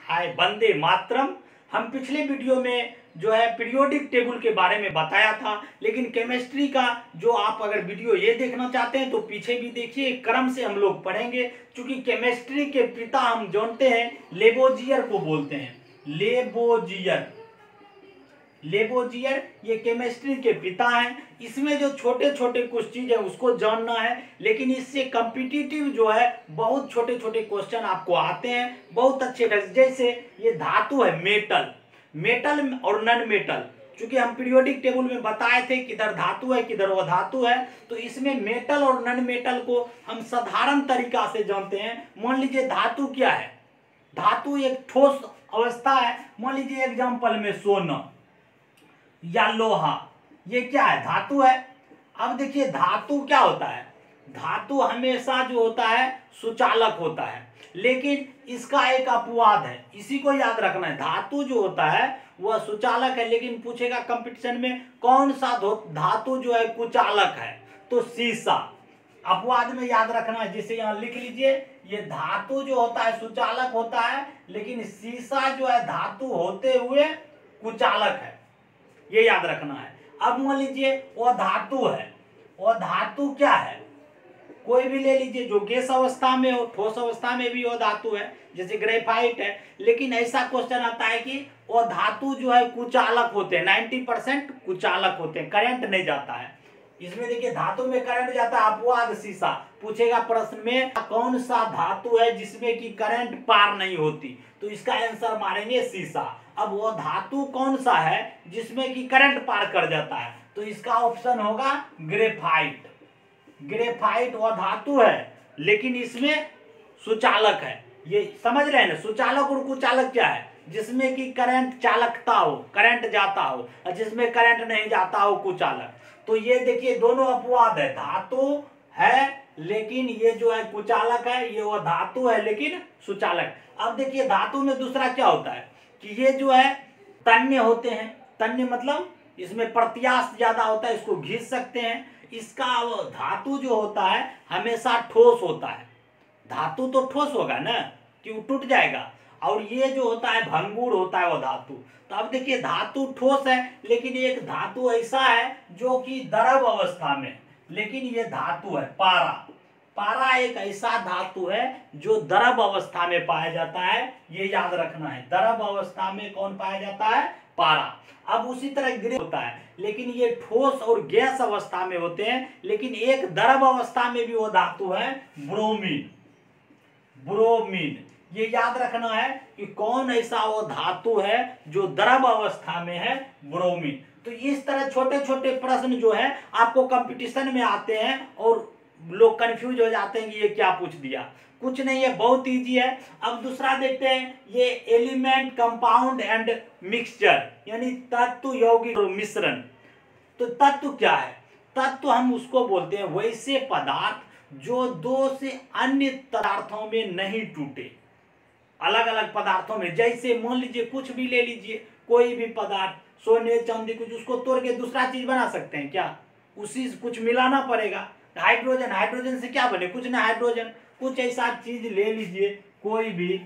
हाय वंदे मातरम। हम पिछले वीडियो में जो है पीरियोडिक टेबल के बारे में बताया था, लेकिन केमिस्ट्री का जो आप अगर वीडियो ये देखना चाहते हैं तो पीछे भी देखिए, क्रम से हम लोग पढ़ेंगे। क्योंकि केमिस्ट्री के पिता हम जानते हैं लेबोजियर को बोलते हैं। लेबोजियर ये केमिस्ट्री के पिता हैं। इसमें जो छोटे छोटे कुछ चीज है उसको जानना है, लेकिन इससे कॉम्पिटिटिव जो है बहुत छोटे छोटे क्वेश्चन आपको आते हैं बहुत अच्छे। जैसे ये धातु है मेटल और नॉन मेटल। चूंकि हम पीरियोडिक टेबल में बताए थे किधर धातु है किधर अधातु है, तो इसमें मेटल और नॉन मेटल को हम साधारण तरीका से जानते हैं। मान लीजिए धातु क्या है, धातु एक ठोस अवस्था है। मान लीजिए एग्जाम्पल में सोना या लोहा, ये क्या है, धातु है। अब देखिए धातु क्या होता है, धातु हमेशा जो होता है सुचालक होता है, लेकिन इसका एक अपवाद है, इसी को याद रखना है। धातु जो होता है वह सुचालक है, लेकिन पूछेगा कंपटीशन में कौन सा धातु जो है कुचालक है, तो सीसा। अपवाद में याद रखना है, जिसे यहाँ लिख लीजिए, ये धातु जो होता है सुचालक होता है, लेकिन सीसा जो है धातु होते हुए कुचालक है, ये याद रखना है। अब मान लीजिए वो धातु है, वो धातु क्या है, कोई भी ले लीजिए जो गैस अवस्था में हो, ठोस अवस्था में भी वो धातु है, जैसे ग्रेफाइट है। लेकिन ऐसा क्वेश्चन आता है कि वो धातु जो है कुचालक होते हैं, 90% कुचालक होते हैं, करंट नहीं जाता है। इसमें देखिए धातु में करंट जाता है, अपवाद सीसा। पूछेगा प्रश्न में कौन सा धातु है जिसमें कि करंट पार नहीं होती, तो इसका आंसर मारेंगे सीसा। अब वो धातु कौन सा है जिसमें कि करंट पार कर जाता है, तो इसका ऑप्शन होगा ग्रेफाइट। ग्रेफाइट वो धातु है, लेकिन इसमें सुचालक है। ये समझ रहे हैं ना, सुचालक और कुचालक क्या है, जिसमें कि करंट चालकता हो, करंट जाता हो, और जिसमें करंट नहीं जाता हो कुचालक। तो ये देखिए दोनों अपवाद है, धातु है लेकिन ये जो है कुचालक है, ये वो धातु है लेकिन सुचालक। अब देखिए धातु में दूसरा क्या होता है कि ये जो है तन्य होते हैं। तन्य मतलब इसमें प्रत्यास्थ ज्यादा होता है, इसको घिस सकते हैं। इसका धातु जो होता है हमेशा ठोस होता है, धातु तो ठोस होगा ना कि वो टूट जाएगा, और ये जो होता है भंगुर होता है वो धातु। तो अब देखिए धातु ठोस है, लेकिन एक धातु ऐसा है जो कि द्रव अवस्था में, लेकिन ये धातु है पारा एक ऐसा धातु है जो द्रव अवस्था में पाया जाता है, ये याद रखना है। द्रव अवस्था में कौन पाया जाता है, पारा। अब उसी तरह ग्रे होता है, लेकिन ये ठोस और गैस अवस्था में होते हैं, लेकिन एक द्रव अवस्था में भी वो धातु है ब्रोमीन। ये याद रखना है कि कौन ऐसा वो धातु है जो द्रव अवस्था में है, ब्रोमीन। तो इस तरह छोटे छोटे प्रश्न जो है आपको कंपटीशन में आते हैं और लोग कंफ्यूज हो जाते हैं कि ये क्या पूछ दिया। कुछ नहीं है, बहुत इजी है। अब दूसरा देखते हैं, ये एलिमेंट, कंपाउंड एंड मिक्सचर, यानी तत्व, यौगिक और मिश्रण। तो तत्व क्या है, तत्व हम उसको बोलते हैं वैसे पदार्थ जो दो से अन्य पदार्थों में नहीं टूटे, अलग अलग पदार्थों में। जैसे मान लीजिए कुछ भी ले लीजिए, कोई भी पदार्थ, सोने चांदी कुछ, उसको तोड़ के दूसरा चीज बना सकते हैं क्या, उसी से कुछ मिलाना पड़ेगा। हाइड्रोजन से क्या बने, कुछ ना, हाइड्रोजन। कुछ ऐसा चीज ले लीजिए, कोई भी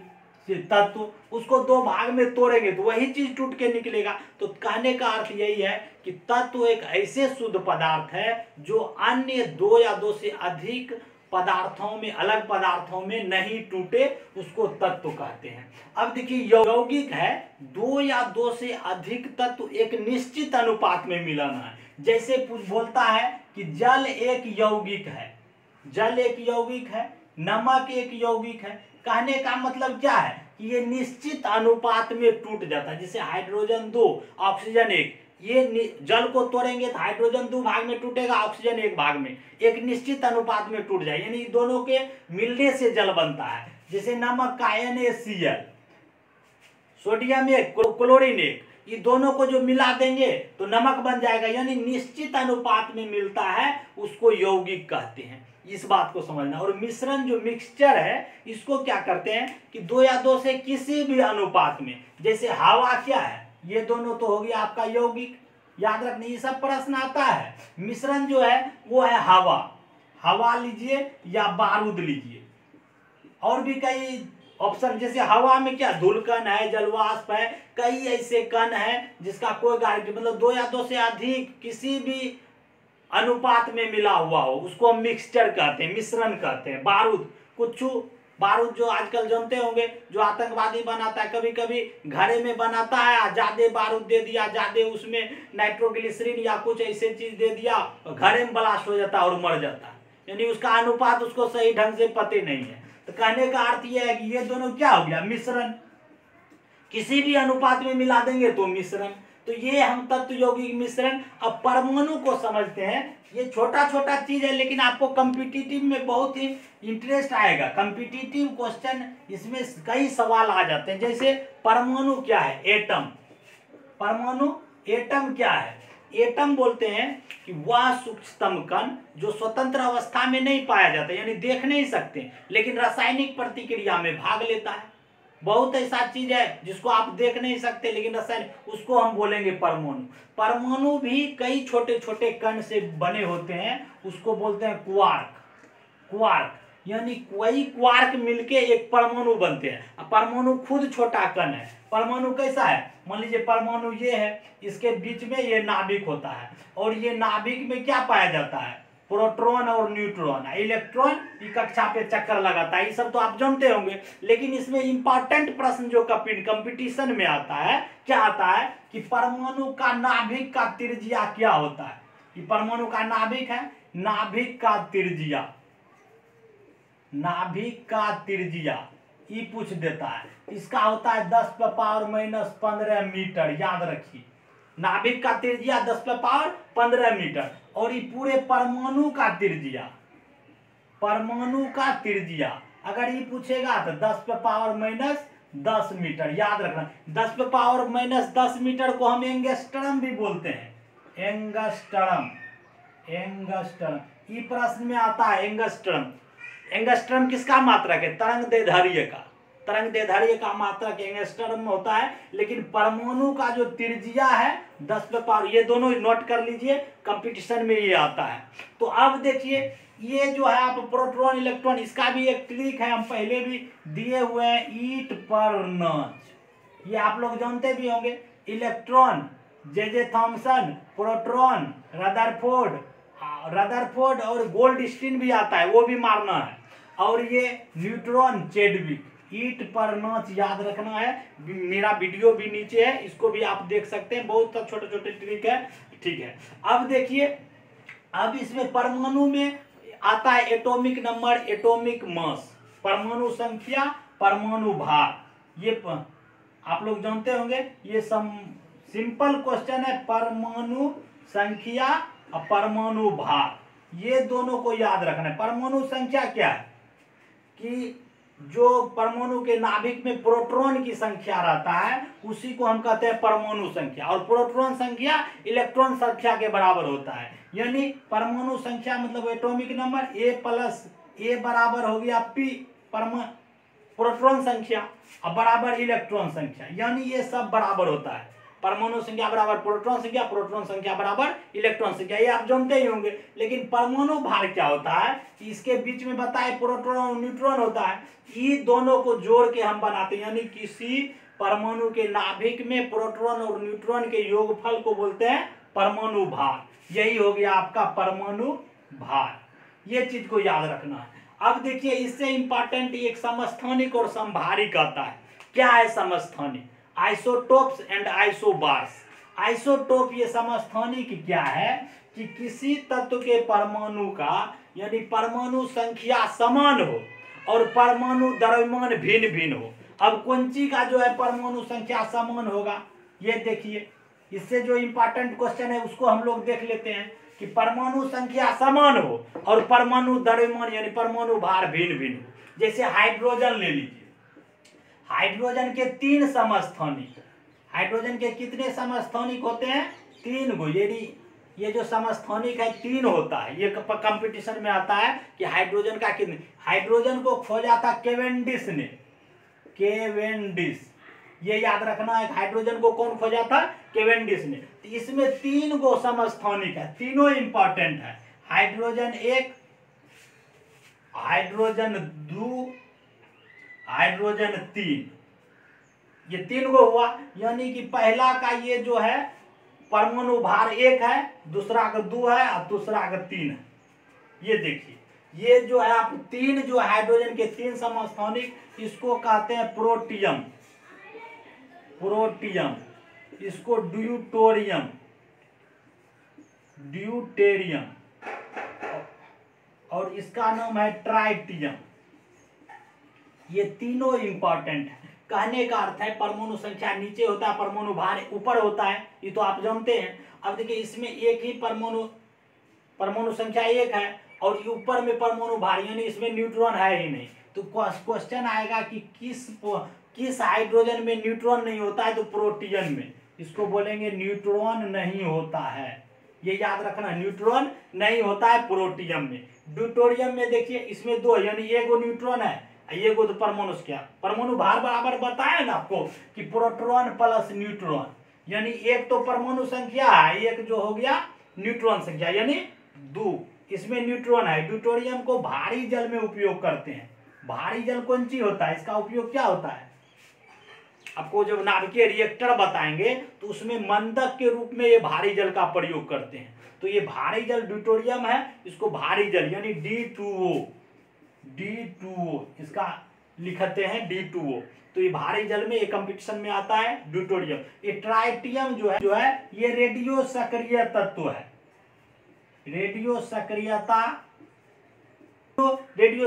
तत्व, उसको दो भाग में तोड़ेंगे तो वही चीज टूट के निकलेगा। तो कहने का अर्थ यही है कि तत्व एक ऐसे शुद्ध पदार्थ है जो अन्य दो या दो से अधिक पदार्थों में, अलग पदार्थों में नहीं टूटे, उसको तत्व कहते हैं। अब देखिए यौगिक है, दो या दो से अधिक तत्व एक निश्चित अनुपात में मिलाना है। जैसे बोलता है कि जल एक यौगिक है, जल एक यौगिक है, नमक एक यौगिक है। कहने का मतलब क्या है कि ये निश्चित अनुपात में टूट जाता है। जैसे हाइड्रोजन 2 ऑक्सीजन 1, ये जल को तोड़ेंगे तो हाइड्रोजन 2 भाग में टूटेगा, ऑक्सीजन 1 भाग में, एक निश्चित अनुपात में टूट जाए, यानी दोनों के मिलने से जल बनता है। जैसे नमक का NaCl, सोडियम 1, क्लोरीन 1, ये दोनों को जो मिला देंगे तो नमक बन जाएगा, यानी निश्चित अनुपात में मिलता है, उसको यौगिक कहते हैं। इस बात को समझना। और मिश्रण जो मिक्सचर है, इसको क्या करते हैं कि दो या दो से किसी भी अनुपात में, जैसे हवा क्या है, ये दोनों तो हो गया आपका यौगिक, याद रखना, ये सब प्रश्न आता है। मिश्रण जो है वो है हवा लीजिए या बारूद लीजिए, और भी कई ऑप्शन जैसे हवा में क्या धूलकण है, जलवाष्प है, कई ऐसे कण है जिसका कोई गारंटी मतलब 2 या 2 से अधिक किसी भी अनुपात में मिला हुआ हो उसको हम मिक्सचर कहते हैं, मिश्रण कहते हैं। बारूद, कुछ बारूद जो आजकल जानते होंगे जो आतंकवादी बनाता है, कभी कभी घरे में बनाता है, ज्यादा बारूद दे दिया, ज्यादा उसमें नाइट्रोग्लिसरीन या कुछ ऐसे चीज दे दिया, घरे में ब्लास्ट हो जाता है और मर जाता है, यानी उसका अनुपात उसको सही ढंग से पता नहीं है। तो कहने का अर्थ यह है कि ये दोनों क्या हो गया, मिश्रण, किसी भी अनुपात में मिला देंगे तो मिश्रण। तो ये हम तत्व यौगिक मिश्रण। अब परमाणु को समझते हैं, ये छोटा छोटा चीज है लेकिन आपको कॉम्पिटिटिव में बहुत ही इंटरेस्ट आएगा। कॉम्पिटिटिव क्वेश्चन इसमें कई सवाल आ जाते हैं। जैसे परमाणु क्या है, एटम, परमाणु एटम क्या है, एटम बोलते हैं कि वह सूक्ष्मतम कण जो स्वतंत्र अवस्था में नहीं पाया जाता, यानी देख नहीं सकते लेकिन रासायनिक प्रतिक्रिया में भाग लेता है। बहुत ऐसा चीज है जिसको आप देख नहीं सकते लेकिन रसायन, उसको हम बोलेंगे परमाणु। परमाणु भी कई छोटे छोटे कण से बने होते हैं, उसको बोलते हैं क्वार्क। क्वार्क यानी कई क्वार्क मिलके एक परमाणु बनते हैं। परमाणु खुद छोटा कण है। परमाणु कैसा है, मान लीजिए परमाणु ये है, इसके बीच में ये नाभिक होता है और ये नाभिक में क्या पाया जाता है, प्रोटॉन और न्यूट्रॉन। इलेक्ट्रॉन की कक्षा पे चक्कर लगाता है, ये सब तो आप जानते होंगे। लेकिन इसमें इंपॉर्टेंट प्रश्न जो कंपटीशन में आता है, क्या आता है कि परमाणु का नाभिक का त्रिज्या क्या होता है। ये परमाणु का नाभिक है, नाभिक का त्रिज्या, नाभिक का त्रिज्या ये पूछ देता है। इसका होता है 10⁻⁻15 मीटर, याद रखिए। नाभिक का त्रिज्या 10⁻15 मीटर और ये पूरे परमाणु का त्रिज्या, परमाणु का त्रिज्या अगर ये पूछेगा तो 10⁻⁻10 मीटर, याद रखना। 10⁻⁻10 मीटर को हम एंगस्ट्रम भी बोलते हैं, एंगस्ट्रम। एंगस्ट्रम ये प्रश्न में आता है, एंगस्ट्रम। एंगस्ट्रम किसका मात्रक है, तरंग दैर्ध्य का, तरंग दैर्ध्य का मात्रक एंगस्ट्रम में होता है। लेकिन परमाणु का जो त्रिज्या है 10⁻, ये दोनों नोट कर लीजिए, कंपटीशन में ये आता है। तो अब देखिए ये जो है आप प्रोटॉन इलेक्ट्रॉन, इसका भी एक ट्रिक है, हम पहले भी दिए हुए हैं, ईट पर नॉच, ये आप लोग जानते भी होंगे। Electron J Thomson, proton Rutherford और गोल्डस्टीन भी आता है, वो भी मारना है। और ये न्यूट्रॉन चेडविक, ईट पर नॉच याद रखना है। मेरा वीडियो भी नीचे है, इसको भी आप देख सकते हैं, बहुत छोटे छोटे ट्रिक है, ठीक है। अब देखिए, अब इसमें परमाणु में आता है एटॉमिक नंबर, एटॉमिक मास, परमाणु संख्या, परमाणु भार। ये आप लोग जानते होंगे, ये सिंपल क्वेश्चन है। परमाणु संख्या और परमाणु भार, ये दोनों को याद रखना है। परमाणु संख्या क्या है कि जो परमाणु के नाभिक में प्रोटॉन की संख्या रहता है उसी को हम कहते हैं परमाणु संख्या, और प्रोटॉन संख्या इलेक्ट्रॉन संख्या के बराबर होता है। यानी परमाणु संख्या मतलब एटॉमिक नंबर, A बराबर हो गया P प्रोटॉन संख्या और बराबर इलेक्ट्रॉन संख्या, यानी ये सब बराबर होता है। परमाणु संख्या बराबर प्रोटॉन संख्या, प्रोटॉन संख्या बराबर इलेक्ट्रॉन संख्या, ये आप जानते ही होंगे। लेकिन परमाणु भार क्या होता है, इसके बीच में बताए प्रोटॉन और न्यूट्रॉन होता है, ये दोनों को जोड़ के हम बनाते हैं। यानी किसी परमाणु के नाभिक में प्रोटॉन और न्यूट्रॉन के योगफल को बोलते हैं परमाणु भार। यही हो गया आपका परमाणु भार, ये चीज को याद रखना है। अब देखिए, इससे इंपॉर्टेंट एक समस्थानिक और समभारिक आता है। क्या है समस्थानिक, आइसोटोप्स एंड आइसोबार्स। आइसोटोप ये समस्थानिक क्या है कि किसी तत्व के परमाणु का यानी परमाणु संख्या समान हो और परमाणु द्रव्यमान भिन्न भिन्न हो। अब कौन-सी का जो है परमाणु संख्या समान होगा, ये देखिए, इससे जो इंपॉर्टेंट क्वेश्चन है उसको हम लोग देख लेते हैं कि परमाणु संख्या समान हो और परमाणु द्रव्यमान यानी परमाणु भार भिन्न भिन्न हो। जैसे हाइड्रोजन ले लीजिए, हाइड्रोजन के 3 समस्थानिक, हाइड्रोजन के कितने समस्थानिक होते हैं, 3 गो। यदि ये जो समस्थानिक है 3 होता है, ये कंपटीशन में आता है कि हाइड्रोजन का कितने। हाइड्रोजन को खोजा था केवेंडिश ने, केवेंडिश, ये याद रखना है। हाइड्रोजन को कौन खोजा था, केवेंडिश ने। तो इसमें 3 गो समस्थानिक है, तीनों इंपॉर्टेंट है। हाइड्रोजन 1, हाइड्रोजन 2 हाइड्रोजन 3, ये 3 गो हुआ, यानी कि पहला का ये जो है परमाणु भार 1 है, दूसरा का 2 है और तीसरा का 3 है। ये देखिए, ये जो है आप 3 जो हाइड्रोजन के 3 समस्थानिक, इसको कहते हैं प्रोटियम, प्रोटियम, इसको ड्यूटोरियम, ड्यूटेरियम, और इसका नाम है ट्राइटियम। ये तीनों इंपॉर्टेंट है। कहने का अर्थ है परमाणु संख्या नीचे होता है, परमाणु भार ऊपर होता है, ये तो आप जानते हैं। अब देखिए इसमें एक ही परमाणु संख्या 1 है और ऊपर में परमाणु भार, यानी इसमें न्यूट्रॉन है ही नहीं। तो क्वेश्चन आएगा कि किस हाइड्रोजन में न्यूट्रॉन नहीं होता है, तो प्रोटियम में, इसको बोलेंगे न्यूट्रॉन नहीं होता है। ये याद रखना, न्यूट्रॉन नहीं होता है प्रोटियम में। ड्यूटोरियम में देखिए इसमें 2, यानी एक न्यूट्रॉन है, ये को तो परमाणु क्या, परमाणु भार बराबर बताया ना आपको कि प्रोटॉन प्लस न्यूट्रॉन, यानी एक तो परमाणु संख्या है, एक जो हो गया न्यूट्रॉन संख्या, यानी 2, इसमें न्यूट्रॉन है। ड्यूटोरियम को भारी जल में उपयोग करते हैं। भारी जल कौन सी होता है, इसका उपयोग क्या होता है, आपको जब नाभिकीय रिएक्टर बताएंगे तो उसमें मंदक के रूप में ये भारी जल का प्रयोग करते हैं। तो ये भारी जल ड्यूटोरियम है, इसको भारी जल यानी D2O इसका लिखते हैं D2O। तो ये भारी जल में ये कंपटीशन में आता है ड्यूटोरियम। ये ट्राइटियम जो है ये रेडियो सक्रिय तत्व है, रेडियो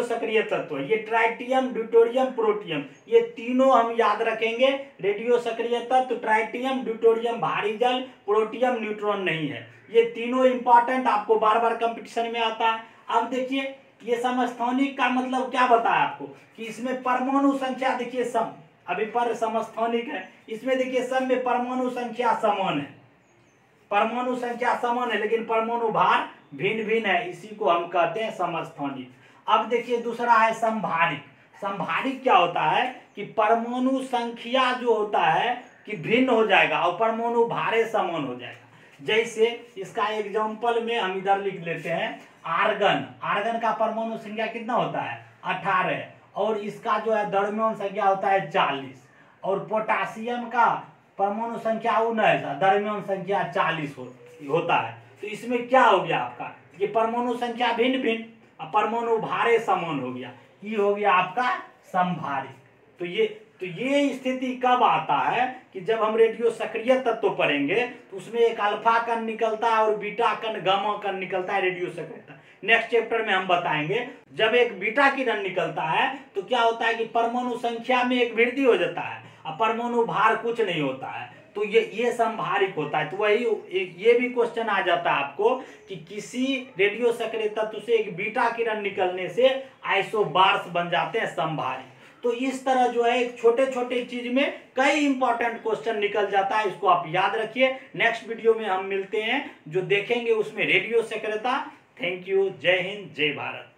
सक्रिय तत्व। ये ट्राइटियम, ड्यूटोरियम, प्रोटियम, ये तीनों हम याद रखेंगे। रेडियो सक्रिय तत्व, ट्राइटियम, ड्यूटोरियम भारी जल, प्रोटियम न्यूट्रॉन नहीं है। ये तीनों इंपॉर्टेंट, आपको बार बार कंपटीशन में आता है। अब देखिए ये समस्थानिक का मतलब क्या बताया आपको कि इसमें परमाणु संख्या देखिए सम, अभी पर समस्थानिक है, इसमें देखिए सब में परमाणु संख्या समान है, परमाणु संख्या समान है, लेकिन परमाणु भार भिन्न भिन्न है, इसी को हम कहते हैं समस्थानिक। अब देखिए दूसरा है संभारिक। संभारिक क्या होता है कि परमाणु संख्या जो होता है कि भिन्न हो जाएगा और परमाणु भारे समान हो जाएगा। जैसे इसका एग्जांपल में हम इधर लिख लेते हैं, आर्गन, आर्गन का परमाणु संख्या कितना होता है 18, और इसका जो है द्रव्यमान संख्या होता है 40, और पोटासियम का परमाणु संख्या 19, द्रव्यमान संख्या 40 होता है। तो इसमें क्या हो गया आपका, ये परमाणु संख्या भिन्न भिन्न, परमाणु भारे समान हो गया, ये हो गया आपका संभारिक। तो ये स्थिति कब आता है कि जब हम रेडियो सक्रिय तत्व पढ़ेंगे तो उसमें एक अल्फा कण निकलता है और बीटा कण, गामा कण निकलता है रेडियो सक्रियता। नेक्स्ट चैप्टर में हम बताएंगे जब एक बीटा किरण निकलता है तो क्या होता है कि परमाणु संख्या में एक वृद्धि हो जाता है और परमाणु भार कुछ नहीं होता है, तो ये संभारिक होता है। तो वही ये भी क्वेश्चन आ जाता है आपको कि किसी रेडियो सक्रिय तत्व से एक बीटा किरण निकलने से आइसोबार्स बन जाते हैं संभारिक। तो इस तरह जो है एक छोटे छोटे चीज में कई इंपॉर्टेंट क्वेश्चन निकल जाता है, इसको आप याद रखिए। नेक्स्ट वीडियो में हम मिलते हैं, जो देखेंगे उसमें रेडियो सक्रियता। थैंक यू, जय हिंद, जय भारत।